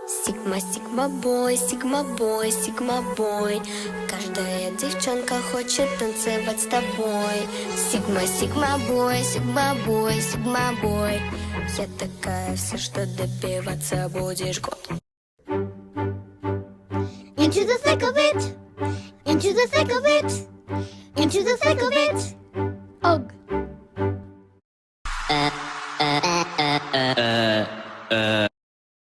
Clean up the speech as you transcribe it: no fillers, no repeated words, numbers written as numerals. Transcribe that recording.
Сигма, сигма бой, сигма бой, сигма бой. Каждая девчонка хочет танцевать с тобой. Сигма, сигма бой, сигма бой, сигма бой. Я такая вся, что добиваться будешь год. Into the thick of it, into the thick of it, into the thick of it. Ugh.